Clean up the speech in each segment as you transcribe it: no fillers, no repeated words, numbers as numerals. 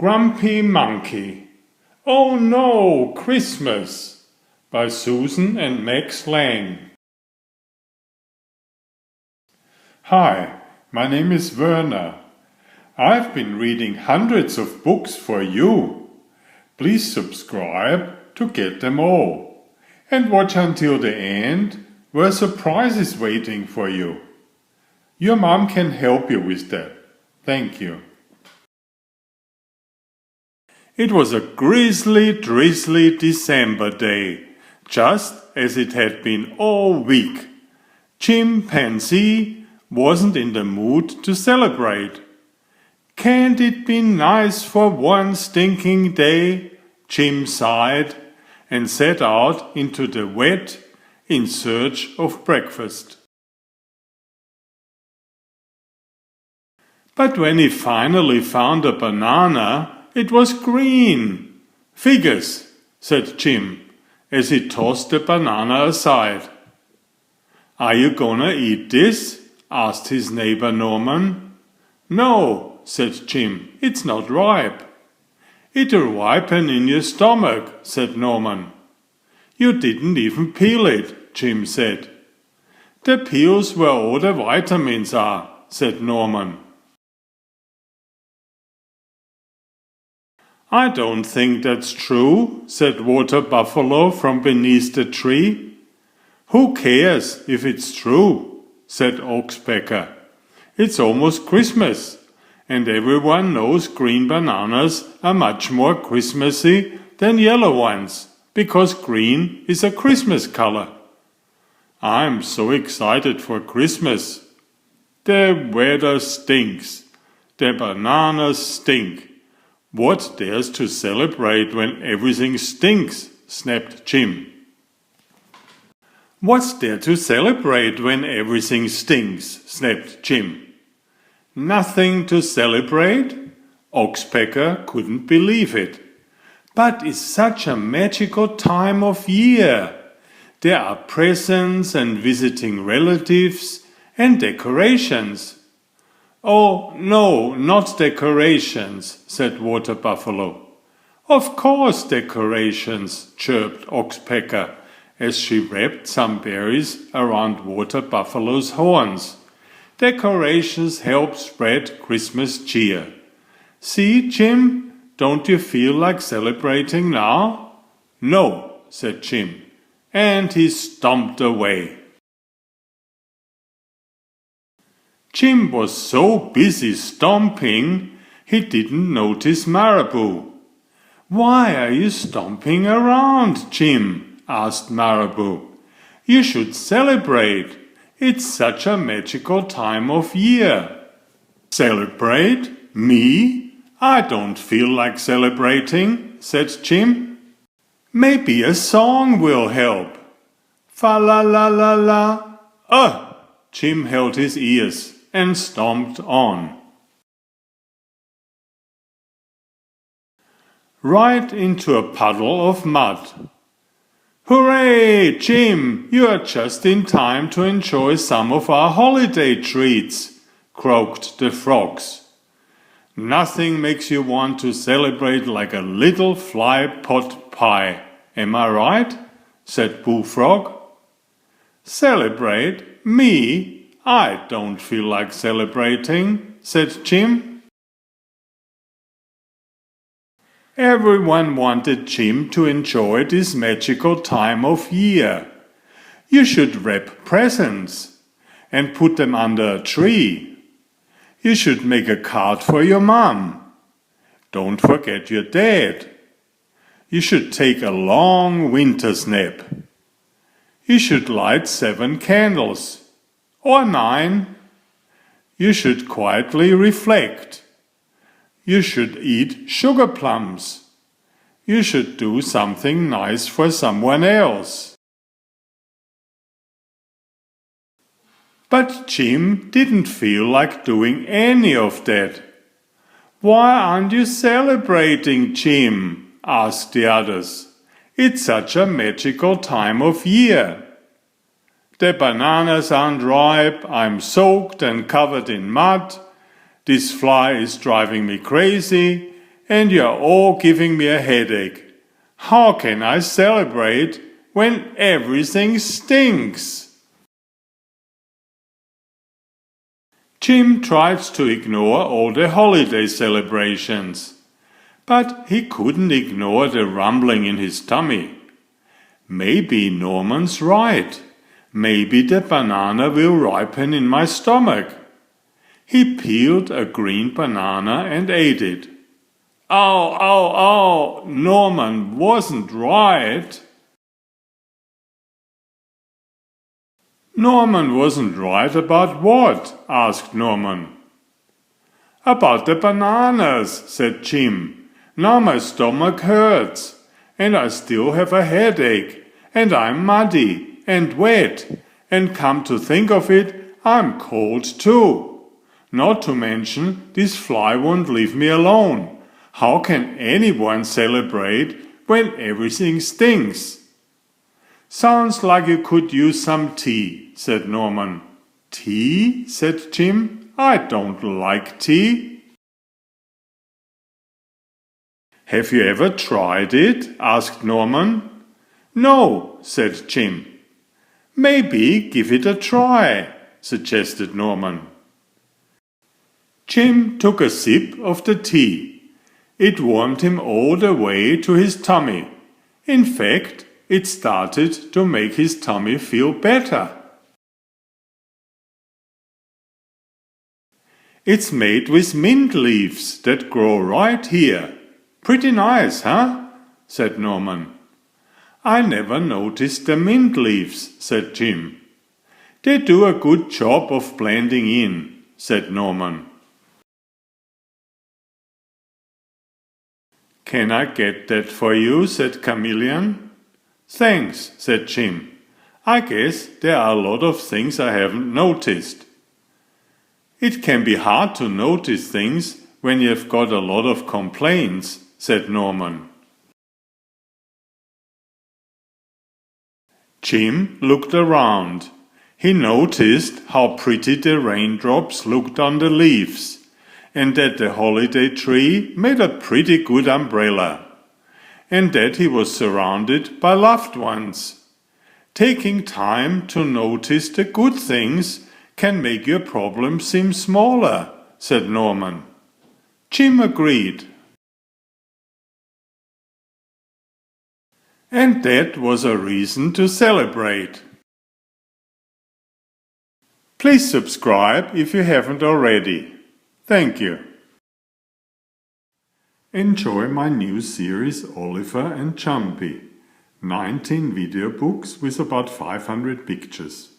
Grumpy Monkey. Oh no, Christmas by Suzanne and Max Lang. Hi, my name is Werner. I've been reading hundreds of books for you. Please subscribe to get them all. And watch until the end, where a surprise is waiting for you. Your mom can help you with that. Thank you. It was a grisly, drizzly December day, just as it had been all week. Chimpanzee wasn't in the mood to celebrate. Can't it be nice for one stinking day? Jim sighed and set out into the wet in search of breakfast. But when he finally found a banana, it was green. Figures, said Jim, as he tossed the banana aside. Are you gonna eat this? Asked his neighbor Norman. No, said Jim, it's not ripe. It'll ripen in your stomach, said Norman. You didn't even peel it, Jim said. The peel's where all the vitamins are, said Norman. I don't think that's true, said Water Buffalo from beneath the tree. Who cares if it's true, said Oxpecker. It's almost Christmas, and everyone knows green bananas are much more Christmassy than yellow ones, because green is a Christmas color. I'm so excited for Christmas. The weather stinks. The bananas stink. What there's to celebrate when everything stinks? Snapped Jim. What's there to celebrate when everything stinks? Snapped Jim. Nothing to celebrate? Oxpecker couldn't believe it. But it's such a magical time of year. There are presents and visiting relatives and decorations. Oh, no, not decorations, said Water Buffalo. Of course decorations, chirped Oxpecker, as she wrapped some berries around Water Buffalo's horns. Decorations help spread Christmas cheer. See, Jim, don't you feel like celebrating now? No, said Jim, and he stomped away. Jim was so busy stomping, he didn't notice Marabou. Why are you stomping around, Jim? Asked Marabou. You should celebrate. It's such a magical time of year. Celebrate? Me? I don't feel like celebrating, said Jim. Maybe a song will help. Fa-la-la-la-la. Jim held his ears and stomped on. Right into a puddle of mud. Hooray, Jim! You are just in time to enjoy some of our holiday treats, croaked the frogs. Nothing makes you want to celebrate like a little fly pot pie, am I right? Said Bullfrog. Celebrate? Me? I don't feel like celebrating, said Jim. Everyone wanted Jim to enjoy this magical time of year. You should wrap presents and put them under a tree. You should make a card for your mom. Don't forget your dad. You should take a long winter's nap. You should light 7 candles. Or 9. You should quietly reflect. You should eat sugar plums. You should do something nice for someone else. But Jim didn't feel like doing any of that. Why aren't you celebrating, Jim? Asked the others. It's such a magical time of year. The bananas aren't ripe, I'm soaked and covered in mud. This fly is driving me crazy, and you're all giving me a headache. How can I celebrate when everything stinks? Jim tried to ignore all the holiday celebrations, but he couldn't ignore the rumbling in his tummy. Maybe Norman's right. Maybe the banana will ripen in my stomach. He peeled a green banana and ate it. Ow, ow, ow! Norman wasn't right. Norman wasn't right about what? Asked Norman. About the bananas, said Jim. Now my stomach hurts, and I still have a headache, and I'm muddy and wet, and come to think of it, I'm cold too. Not to mention, this fly won't leave me alone. How can anyone celebrate when everything stinks? Sounds like you could use some tea, said Norman. Tea? Said Jim. I don't like tea. Have you ever tried it? Asked Norman. No, said Jim. Maybe give it a try, suggested Norman. Jim took a sip of the tea. It warmed him all the way to his tummy. In fact, it started to make his tummy feel better. It's made with mint leaves that grow right here. Pretty nice, huh? Said Norman. I never noticed the mint leaves, said Jim. They do a good job of blending in, said Norman. Can I get that for you? Said Chameleon. Thanks, said Jim. I guess there are a lot of things I haven't noticed. It can be hard to notice things when you've got a lot of complaints, said Norman. Jim looked around. He noticed how pretty the raindrops looked on the leaves, and that the holiday tree made a pretty good umbrella, and that he was surrounded by loved ones. Taking time to notice the good things can make your problems seem smaller, said Norman. Jim agreed. And that was a reason to celebrate. Please subscribe if you haven't already. Thank you. Enjoy my new series Oliver and Jumpy. 19 video books with about 500 pictures.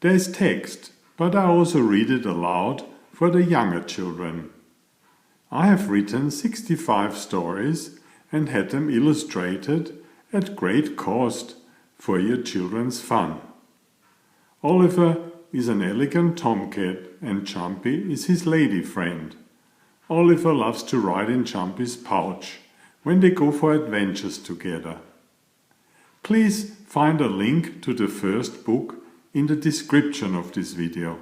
There is text, but I also read it aloud for the younger children. I have written 65 stories and had them illustrated at great cost for your children's fun. Oliver is an elegant tomcat and Jumpy is his lady friend. Oliver loves to ride in Jumpy's pouch when they go for adventures together. Please find a link to the first book in the description of this video.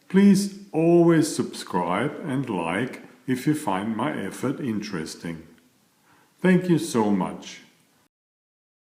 Please always subscribe and like if you find my effort interesting. Thank you so much.